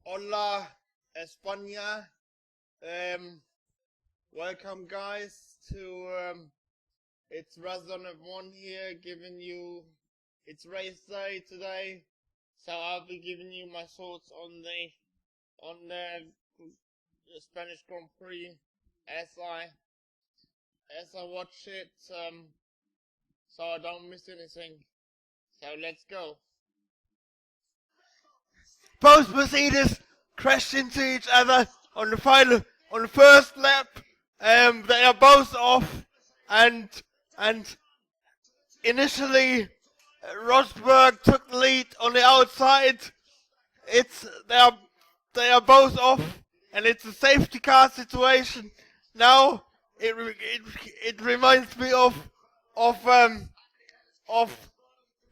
Hola, España. Welcome, guys, to it's Razon of One here, giving you it's race day today. So I'll be giving you my thoughts on the Spanish Grand Prix as I watch it, so I don't miss anything. So let's go. Both Mercedes crashed into each other on the first lap. They are both off, and initially Rosberg took the lead on the outside. It's they are both off, and it's a safety car situation. Now it reminds me of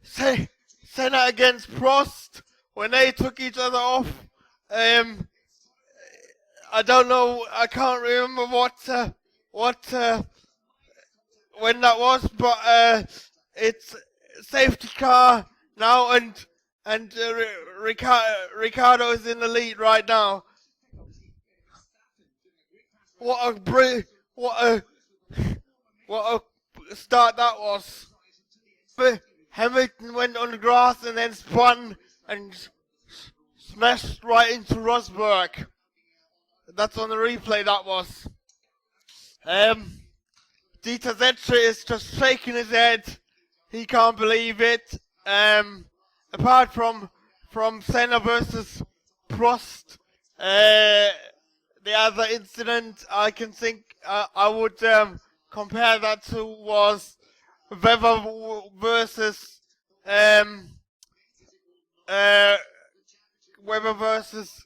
Senna against Prost when they took each other off. Um, I don't know. I can't remember what when that was, but it's safety car now, and Ricardo is in the lead right now. What what what a start that was. Hamilton went on the grass and then spun and smashed right into Rosberg. That's on the replay, that was. Dieter Zetsche is just shaking his head. He can't believe it. Apart from Senna versus Prost, the other incident I can think I would compare that to was Weber versus uh, Weber versus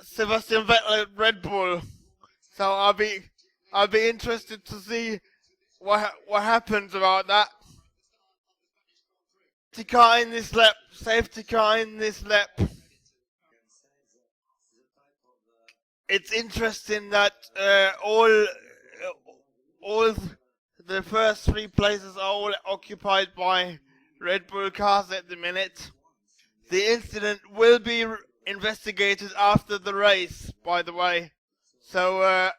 Sebastian Vettel at Red Bull. So I'll be interested to see what happens about that. Safety car in this lap. Safety car in this lap. It's interesting that all the first three places are all occupied by Red Bull cars at the minute. The incident will be investigated after the race, by the way. So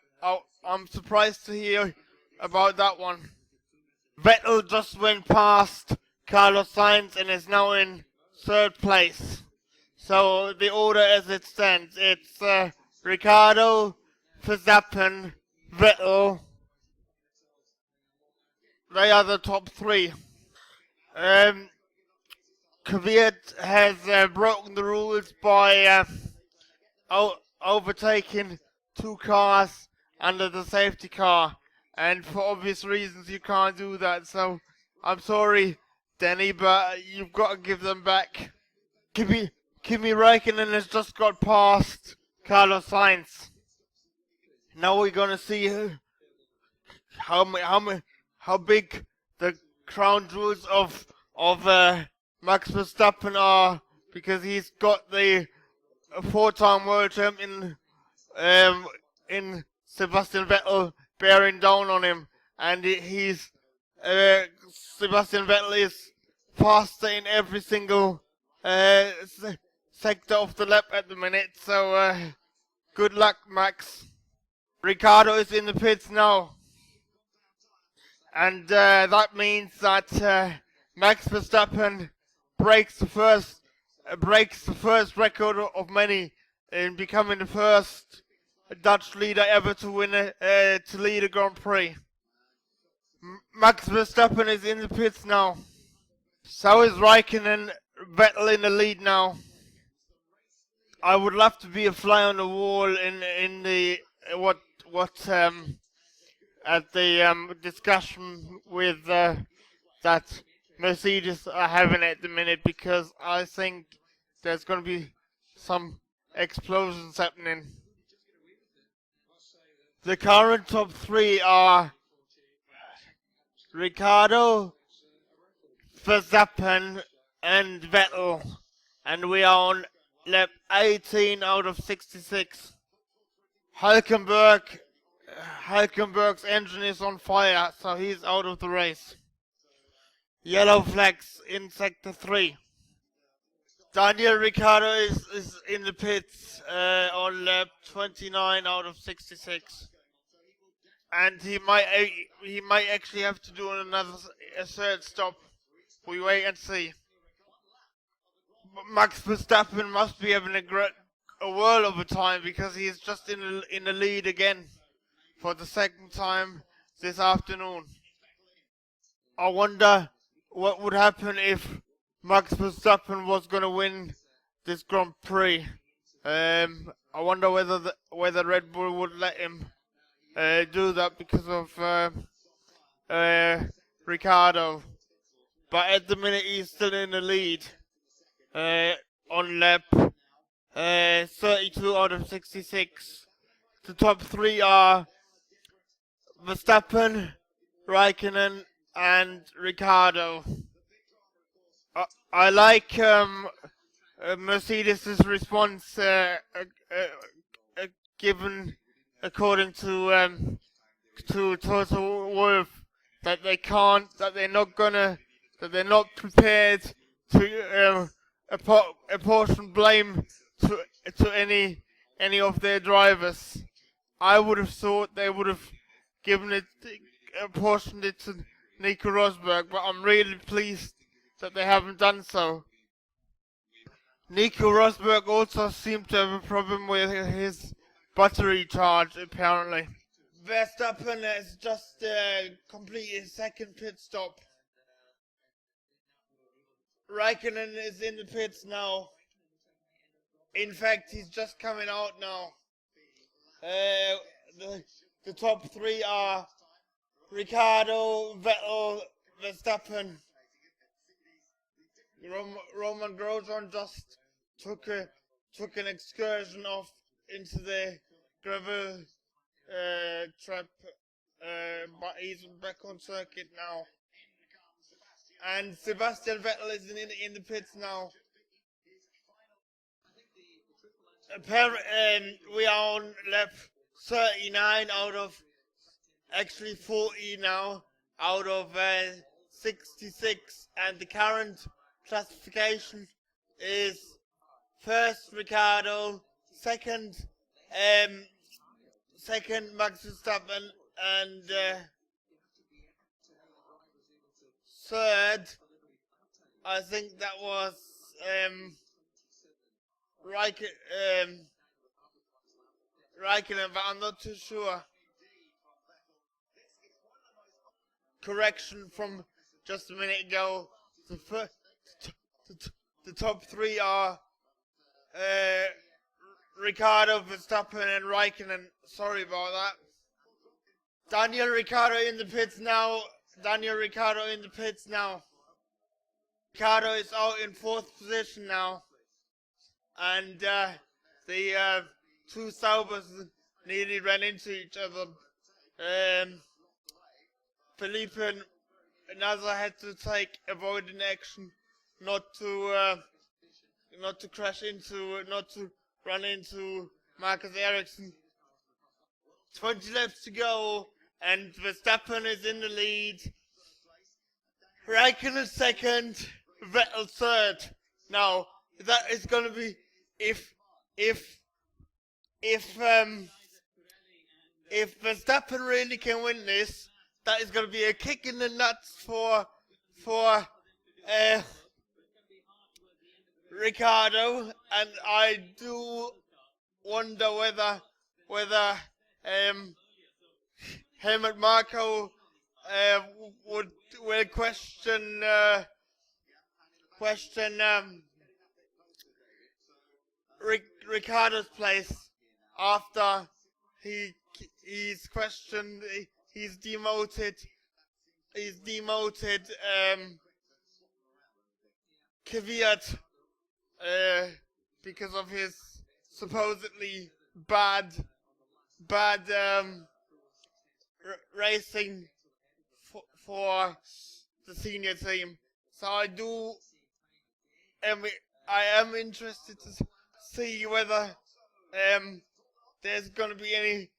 I'm surprised to hear about that one. Vettel just went past Carlos Sainz and is now in third place. So the order as it stands, it's Ricciardo, Verstappen, Vettel. They are the top three. Kvyat has broken the rules by overtaking two cars under the safety car, and for obvious reasons you can't do that. So I'm sorry, Danny, but you've got to give them back. Kimi Räikkönen has just got past Carlos Sainz. Now we're gonna see how big the crown jewels of Max Verstappen are, because he's got the four-time world champion in Sebastian Vettel bearing down on him, and Sebastian Vettel is faster in every single sector of the lap at the minute. So good luck, Max. Ricciardo is in the pits now, and that means that Max Verstappen breaks the first record of many in becoming the first Dutch leader ever to win to lead a Grand Prix. Max Verstappen is in the pits now. So is Raikkonen. Vettel in the lead now. I would love to be a fly on the wall in the at the discussion with that Mercedes are having at the minute, because I think there's going to be some explosions happening. The current top three are Ricciardo, Verstappen, and Vettel, and we are on lap 18 out of 66. Hülkenberg's engine is on fire, so he's out of the race. Yellow flags in sector 3. Daniel Ricciardo is in the pits on lap 29 out of 66, and he might actually have to do a third stop. We wait and see. Max Verstappen must be having a whirl of a time because he is just in the lead again for the second time this afternoon. I wonder what would happen if Max Verstappen was going to win this Grand Prix. I wonder whether Red Bull would let him do that because of Ricciardo. But at the minute he's still in the lead on lap 32 out of 66. The top three are Verstappen, Raikkonen, and Ricciardo. I like Mercedes' response given according to Toto Wolff that they're not prepared to apportion blame to any of their drivers. I would have thought they would have apportioned it to Nico Rosberg, but I'm really pleased that they haven't done so. Nico Rosberg also seemed to have a problem with his battery charge, apparently. Verstappen has just completed his second pit stop. Raikkonen is in the pits now. In fact, he's just coming out now. The top three are Ricciardo, Vettel, Verstappen. Roman Grosjean just took an excursion off into the gravel trap, but he's back on circuit now. And Sebastian Vettel is in the pits now. Apparently, we are on lap 39 out of, actually 40 now, out of 66, and the current classification is first Ricciardo, second Max Verstappen, and third, I think that was Raikkonen, but I'm not too sure. Correction from just a minute ago. The top three are Ricciardo, Verstappen, and Raikkonen. Sorry about that. Daniel Ricciardo in the pits now. Ricciardo is out in fourth position now. And the two Saubers nearly ran into each other. Felipe Nasser had to take avoiding action, not to run into Marcus Ericsson. 20 laps to go, and Verstappen is in the lead. Raikkonen second, Vettel third. Now that is going to be if Verstappen really can win this, that is going to be a kick in the nuts for Ricciardo, and I do wonder whether Helmut Marko will question Ricciardo's place after he's questioned. He's demoted Kvyat because of his supposedly bad racing for the senior team. So I am interested to see whether there's going to be any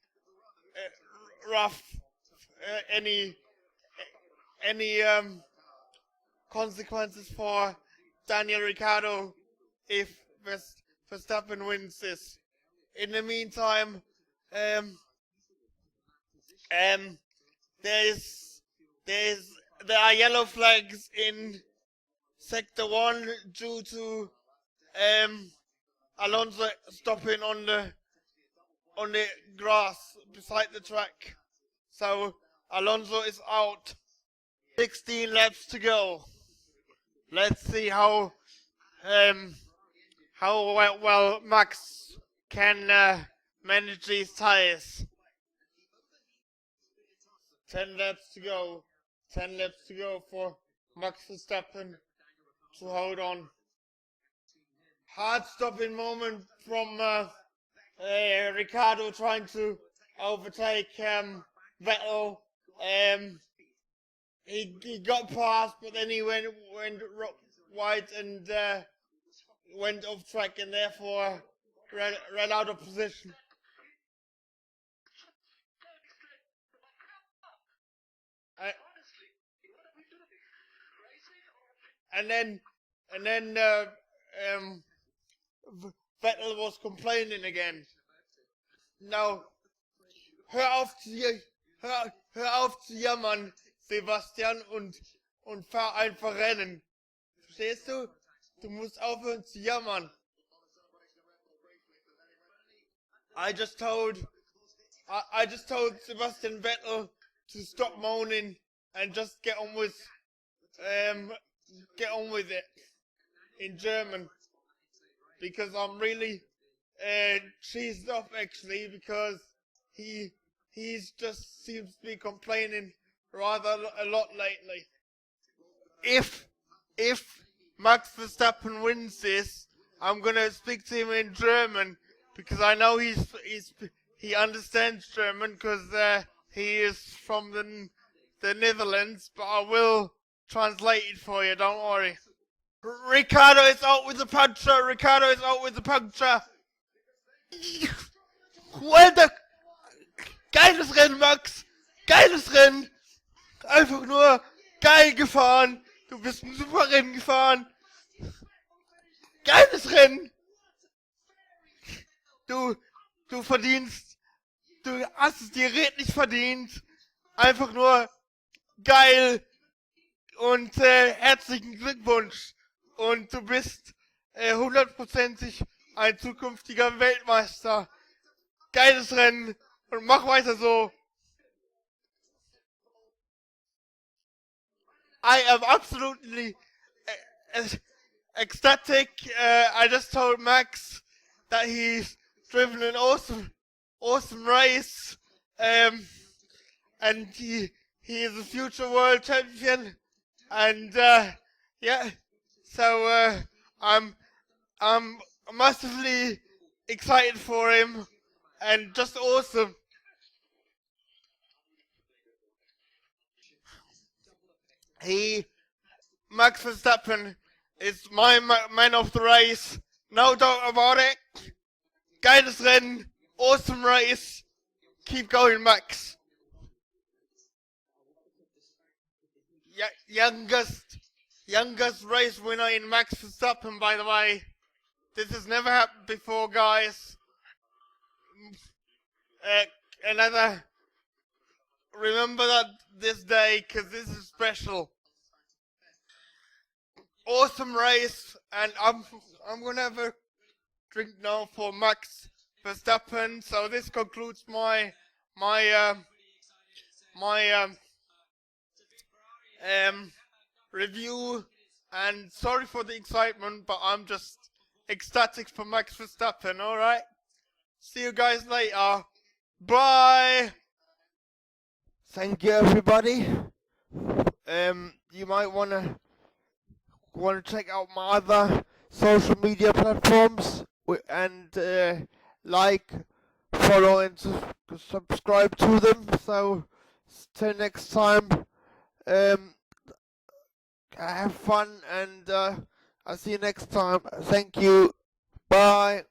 any consequences for Daniel Ricciardo if Verstappen wins this. In the meantime, um, there are yellow flags in Sector 1 due to Alonso stopping on the grass beside the track. So Alonso is out. 16 laps to go. Let's see how well Max can manage these tires. 10 laps to go. 10 laps to go for Max Verstappen to hold on. Hard stopping moment from Ricciardo trying to overtake Vettel. He got past, but then he went wide and went off track and therefore ran out of position. And then Vettel was complaining again. Now, hör auf zu jammern, Sebastian, und fahr einfach Rennen. Verstehst du? Du musst aufhören zu jammern. I just told Sebastian Vettel to stop moaning and just get on with it in German, because I'm really cheesed off actually, because he's just seems to be complaining rather a lot lately. If Max Verstappen wins this, I'm gonna speak to him in German, because I know he understands German, because he is from the Netherlands, but I will translate it for you, don't worry. Ricciardo is out with the puncture. Ricciardo is out with the puncture. Well, geiles Rennen, Max. Geiles Rennen. Einfach nur geil gefahren. Du bist ein super Rennen gefahren. Geiles Rennen. Du verdienst. Du hast es dir redlich verdient. Einfach nur geil. Und herzlichen Glückwunsch. Und du bist 100%ig ein zukünftiger Weltmeister. Geiles Rennen und mach weiter so. I am absolutely ecstatic. I just told Max that he's driven an awesome race. And he is a future world champion. And yeah. So I'm massively excited for him, and just awesome. Max Verstappen is my man of the race, no doubt about it. Geiles Rennen, awesome race. Keep going, Max. Youngest race winner in Max Verstappen, by the way. This has never happened before, guys. Remember that this day, because this is special. Awesome race, and I'm gonna have a drink now for Max Verstappen. So this concludes my review, and sorry for the excitement, but I'm just ecstatic for Max Verstappen. Alright, see you guys later, bye. Thank you, everybody. You might wanna check out my other social media platforms and like, follow, and subscribe to them. So till next time, have fun, and I'll see you next time. Thank you. Bye.